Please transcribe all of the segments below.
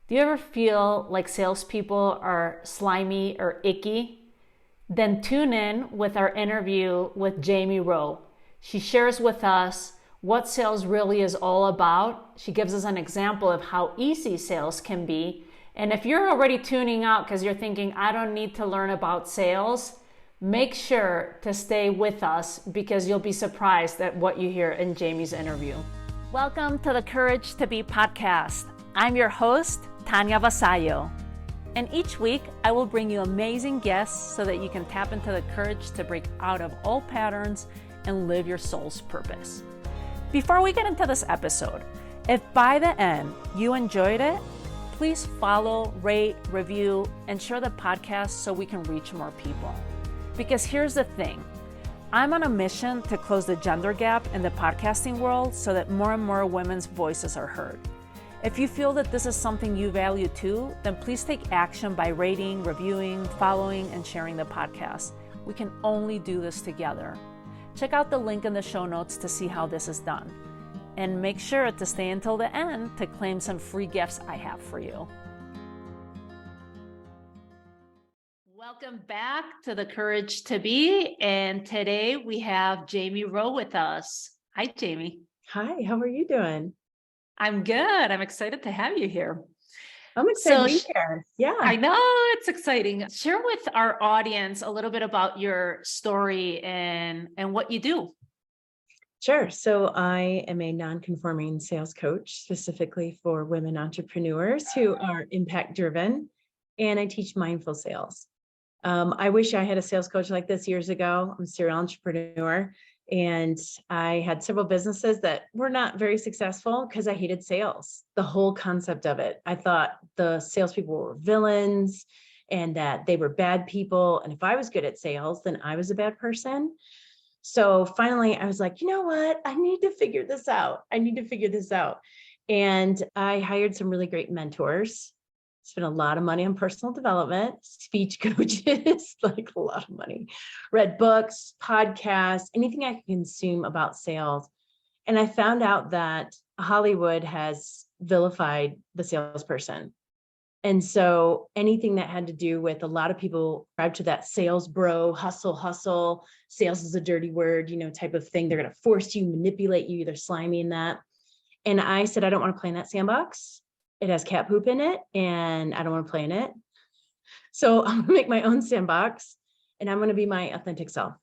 Do you ever feel like salespeople are slimy or icky? Then tune in with our interview with Jaime Rowe. She shares with us what sales really is all about. She gives us an example of how easy sales can be. And if you're already tuning out because you're thinking, I don't need to learn about sales, make sure to stay with us because you'll be surprised at what you hear in Jamie's interview. Welcome to the Courage to Be podcast. I'm your host, Tanya Vasallo. And each week, I will bring you amazing guests so that you can tap into the courage to break out of old patterns and live your soul's purpose. Before we get into this episode, if by the end you enjoyed it, please follow, rate, review, and share the podcast so we can reach more people. Because here's the thing, I'm on a mission to close the gender gap in the podcasting world so that more and more women's voices are heard. If you feel that this is something you value too, then please take action by rating, reviewing, following, and sharing the podcast. We can only do this together. Check out the link in the show notes to see how this is done. And make sure to stay until the end to claim some free gifts I have for you. Welcome back to the Courage to Be. And today we have Jaime Rowe with us. Hi, Jaime. Hi, how are you doing? I'm good. I'm excited to have you here. I'm excited to be here. Yeah. I know it's exciting. Share with our audience a little bit about your story and what you do. Sure. So I am a non-conforming sales coach, specifically for women entrepreneurs who are impact driven, and I teach mindful sales. I wish I had a sales coach like this years ago. I'm a serial entrepreneur. And I had several businesses that were not very successful because I hated sales, the whole concept of it. I thought the salespeople were villains and that they were bad people. And if I was good at sales, then I was a bad person. So finally, I was like, you know what? I need to figure this out. And I hired some really great mentors. Spent a lot of money on personal development, speech coaches, like a lot of money, read books, podcasts, anything I could consume about sales. And I found out that Hollywood has vilified the salesperson. And so anything that had to do with a lot of people subscribe to that sales bro, hustle, sales is a dirty word, type of thing. They're going to force you, manipulate you, they're slimy in that. And I said, I don't want to play in that sandbox. It has cat poop in it and I don't want to play in it. So I'm gonna make my own sandbox and I'm gonna be my authentic self.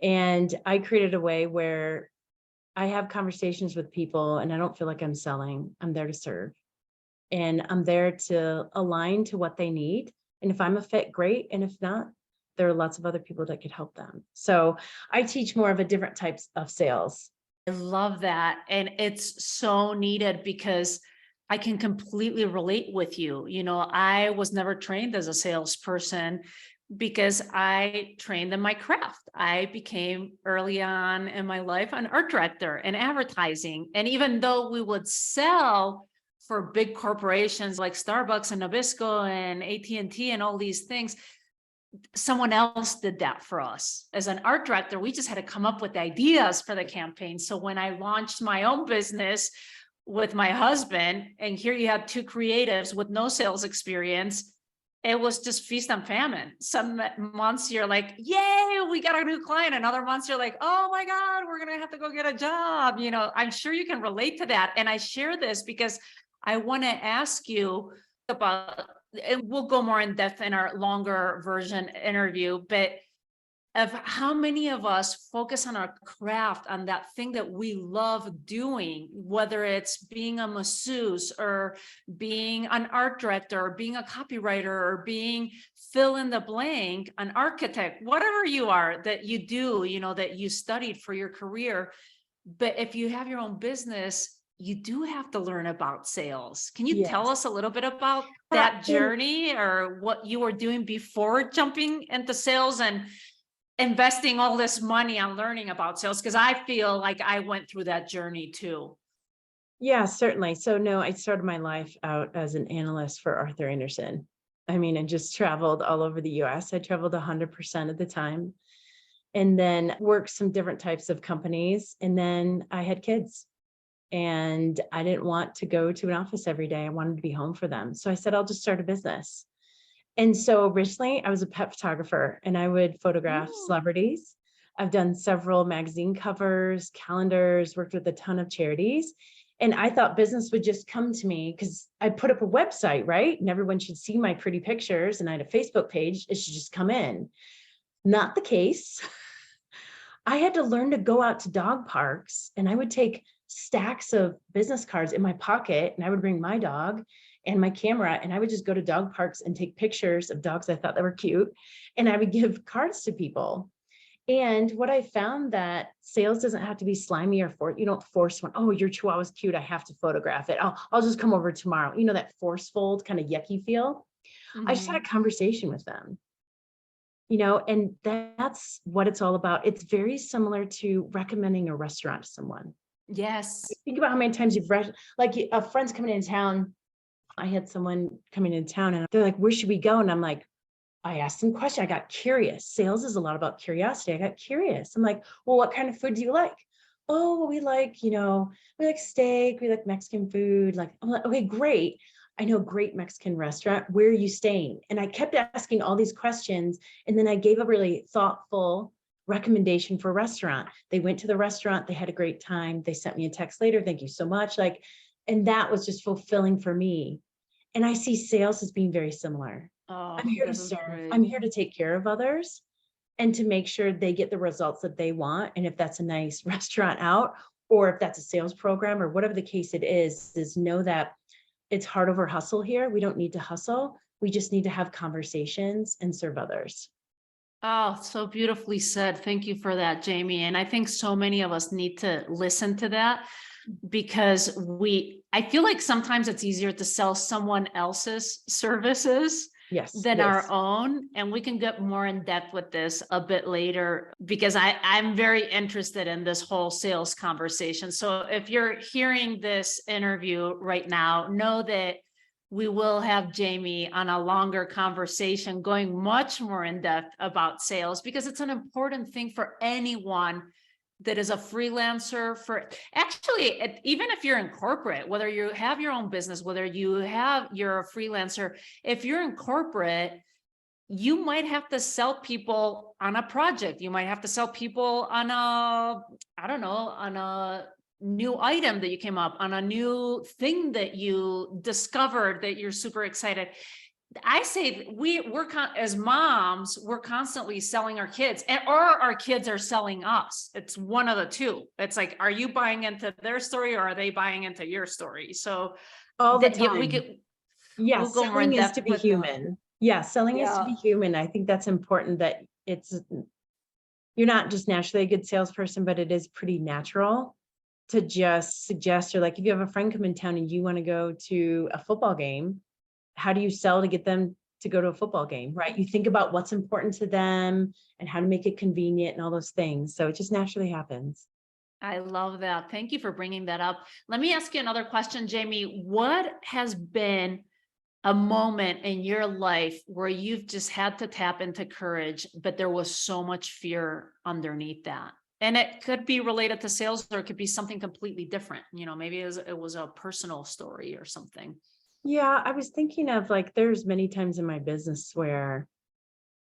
And I created a way where I have conversations with people and I don't feel like I'm selling. I'm there to serve. And I'm there to align to what they need. And if I'm a fit, great. And if not, there are lots of other people that could help them. So I teach more of a different types of sales. I love that. And it's so needed because I can completely relate with you. I was never trained as a salesperson because I trained in my craft. I became early on in my life an art director in advertising. And even though we would sell for big corporations like Starbucks and Nabisco and AT&T and all these things, someone else did that for us. As an art director, we just had to come up with ideas for the campaign. So when I launched my own business with my husband, and here you had two creatives with no sales experience, it was just feast and famine. Some months you're like, yay, we got a new client. And other months you're like, oh my God, we're going to have to go get a job. I'm sure you can relate to that. And I share this because I want to ask you about, and we'll go more in depth in our longer version interview, but of how many of us focus on our craft, on that thing that we love doing, whether it's being a masseuse or being an art director or being a copywriter or being fill in the blank, an architect, whatever you are that you do, that you studied for your career. But if you have your own business, you do have to learn about sales. Can you tell us a little bit about that journey or what you were doing before jumping into sales and investing all this money on learning about sales? Because I feel like I went through that journey too. Yeah, certainly. So no, I started my life out as an analyst for Arthur Andersen. I just traveled all over the US. I traveled 100% of the time and then worked some different types of companies. And then I had kids and I didn't want to go to an office every day. I wanted to be home for them. So I said, I'll just start a business. And so originally I was a pet photographer and I would photograph Ooh. celebrities. I've done several magazine covers, calendars, worked with a ton of charities. And I thought business would just come to me because I put up a website, right? And everyone should see my pretty pictures. And I had a Facebook page. It should just come in. Not the case. I had to learn to go out to dog parks and I would take stacks of business cards in my pocket and I would bring my dog and my camera and I would just go to dog parks and take pictures of dogs I thought that were cute. And I would give cards to people. And what I found that sales doesn't have to be slimy or you don't force one. Oh, your chihuahua's cute. I have to photograph it. I'll just come over tomorrow. You know, that forceful kind of yucky feel. I just had a conversation with them, and that's what it's all about. It's very similar to recommending a restaurant to someone. Yes. Think about how many times you've read, like a friend's coming into town. I had someone coming into town and they're like, where should we go? And I'm like, I asked them a question. I got curious. Sales is a lot about curiosity. I got curious. I'm like, well, what kind of food do you like? Oh, well, we like steak. We like Mexican food. I'm like, okay, great. I know a great Mexican restaurant. Where are you staying? And I kept asking all these questions. And then I gave a really thoughtful recommendation for a restaurant. They went to the restaurant. They had a great time. They sent me a text later. Thank you so much. And that was just fulfilling for me. And I see sales as being very similar. Oh, I'm here to this is serve. great. I'm here to take care of others and to make sure they get the results that they want. And if that's a nice restaurant out, or if that's a sales program or whatever the case it is know that it's heart over hustle here. We don't need to hustle. We just need to have conversations and serve others. Oh, so beautifully said. Thank you for that, Jamie. And I think so many of us need to listen to that because I feel like sometimes it's easier to sell someone else's services than our own. And we can get more in depth with this a bit later because I'm very interested in this whole sales conversation. So if you're hearing this interview right now, know that we will have Jamie on a longer conversation going much more in depth about sales because it's an important thing for anyone that is a freelancer. Even if you're in corporate, whether you have your own business, whether you're a freelancer, if you're in corporate, you might have to sell people on a project. You might have to sell people on on a new item that you came up on, a new thing that you discovered that you're super excited. I say as moms, we're constantly selling our kids or our kids are selling us. It's one of the two. It's like, are you buying into their story or are they buying into your story? So all the time. We'll go more in selling is depth to be with human. Selling is to be human. I think that's important that you're not just naturally a good salesperson, but it is pretty natural to just suggest, or like if you have a friend come in town and you want to go to a football game, how do you sell to get them to go to a football game, right? You think about what's important to them and how to make it convenient and all those things. So it just naturally happens. I love that. Thank you for bringing that up. Let me ask you another question, Jamie. What has been a moment in your life where you've just had to tap into courage, but there was so much fear underneath that? And it could be related to sales or it could be something completely different. Maybe it was a personal story or something. Yeah, I was thinking of there's many times in my business where,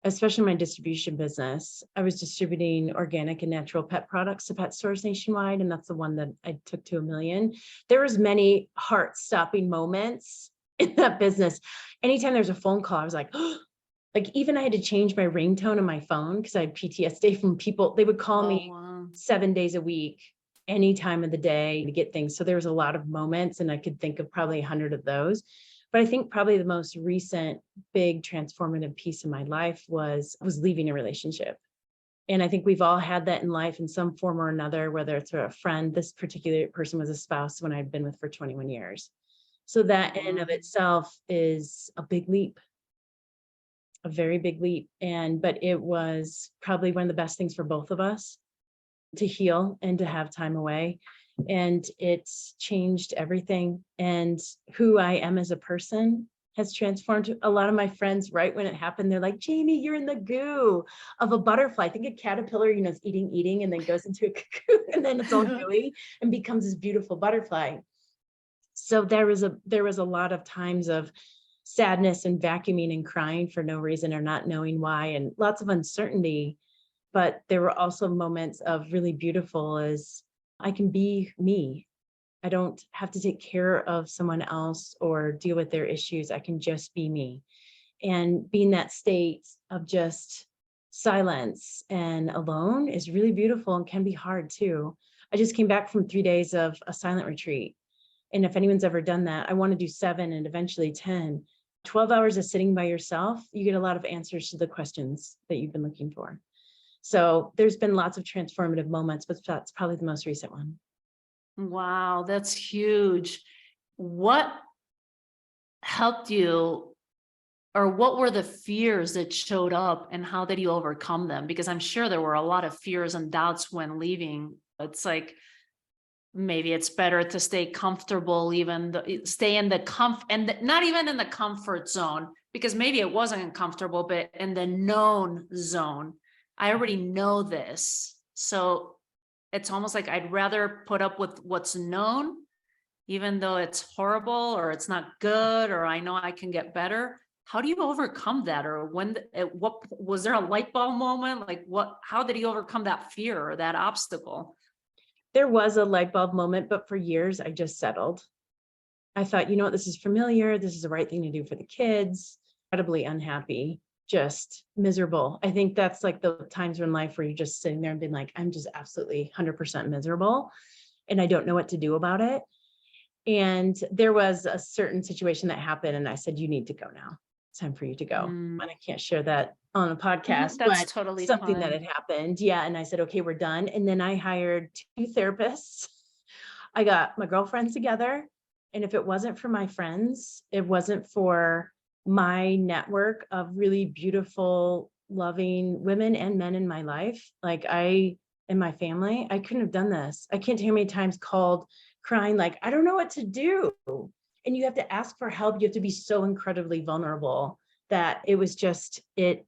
especially my distribution business, I was distributing organic and natural pet products to pet stores nationwide. And that's the one that I took to 1 million. There was many heart-stopping moments in that business. Anytime there's a phone call, I was like, even I had to change my ringtone on my phone because I had PTSD from people. They would call me 7 days a week, any time of the day to get things. So there was a lot of moments and I could think of probably 100 of those. But I think probably the most recent big transformative piece of my life was leaving a relationship. And I think we've all had that in life in some form or another, whether it's a friend. This particular person was a spouse when I'd been with for 21 years. So that in and of itself is a big leap, a very big leap. But it was probably one of the best things for both of us to heal and to have time away. And it's changed everything and who I am as a person has transformed a lot of my friends. Right when it happened, they're like, Jaime, you're in the goo of a butterfly. I think a caterpillar, is eating, and then goes into a cocoon, and then it's all gooey and becomes this beautiful butterfly. So there was a lot of times of sadness and vacuuming and crying for no reason or not knowing why, and lots of uncertainty. But there were also moments of really beautiful as I can be me. I don't have to take care of someone else or deal with their issues. I can just be me. And being that state of just silence and alone is really beautiful and can be hard too. I just came back from 3 days of a silent retreat. And if anyone's ever done that, I want to do 7 and eventually 10. 12 hours of sitting by yourself, you get a lot of answers to the questions that you've been looking for. So there's been lots of transformative moments, but that's probably the most recent one. Wow, that's huge. What helped you, or what were the fears that showed up, and how did you overcome them? Because I'm sure there were a lot of fears and doubts when leaving. It's like, maybe it's better to stay comfortable, stay in the and not even in the comfort zone, because maybe it wasn't uncomfortable, but in the known zone. I already know this. So it's almost like I'd rather put up with what's known, even though it's horrible or it's not good, or I know I can get better. How do you overcome that? Or what was there a light bulb moment? Like how did you overcome that fear or that obstacle? There was a light bulb moment, but for years I just settled. I thought, this is familiar. This is the right thing to do for the kids. Incredibly unhappy, just miserable. I think that's like the times in life where you're just sitting there and being like, I'm just absolutely 100% miserable and I don't know what to do about it. And there was a certain situation that happened and I said, you need to go now. It's time for you to go. And I can't share that on a podcast, That's but totally something fine. that had happened. Yeah. And I said, okay, we're done. And then I hired 2 therapists. I got my girlfriends together. And if it wasn't for my friends, it wasn't for my network of really beautiful, loving women and men in my life, and my family, I couldn't have done this. I can't tell you how many times called crying, like, I don't know what to do. And you have to ask for help. You have to be so incredibly vulnerable that it was just, it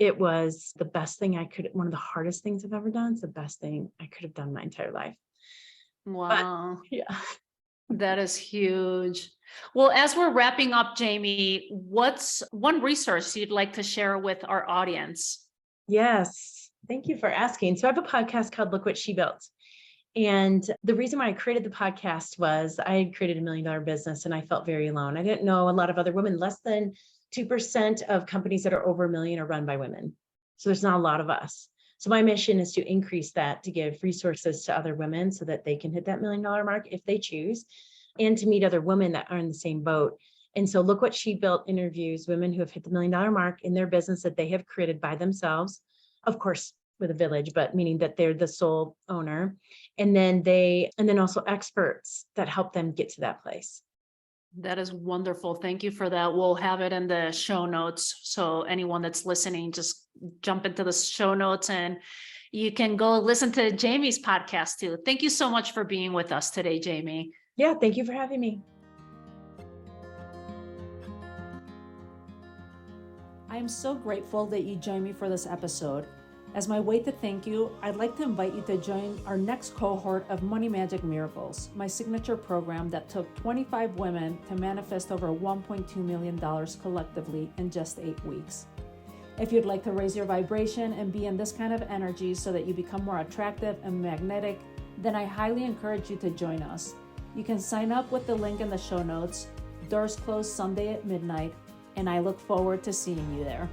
was the best thing one of the hardest things I've ever done. It's the best thing I could have done my entire life. Wow. But, yeah. That is huge. Well, as we're wrapping up, Jaime, what's one resource you'd like to share with our audience? Yes. Thank you for asking. So I have a podcast called Look What She Built. And the reason why I created the podcast was I had created $1 million business and I felt very alone. I didn't know a lot of other women. Less than 2% of companies that are over $1 million are run by women. So there's not a lot of us. So my mission is to increase that, to give resources to other women so that they can hit that $1 million mark if they choose, and to meet other women that are in the same boat. And so Look What She Built interviews women who have hit the $1 million mark in their business that they have created by themselves, of course, with a village, but meaning that they're the sole owner. And then also experts that help them get to that place. That is wonderful. Thank you for that. We'll have it in the show notes. So anyone that's listening, just jump into the show notes and you can go listen to Jaime's podcast too. Thank you so much for being with us today, Jaime. Yeah, thank you for having me. I am so grateful that you joined me for this episode. As my way to thank you, I'd like to invite you to join our next cohort of Money Magic Miracles, my signature program that took 25 women to manifest over $1.2 million collectively in just 8 weeks. If you'd like to raise your vibration and be in this kind of energy so that you become more attractive and magnetic, then I highly encourage you to join us. You can sign up with the link in the show notes. Doors close Sunday at midnight, and I look forward to seeing you there.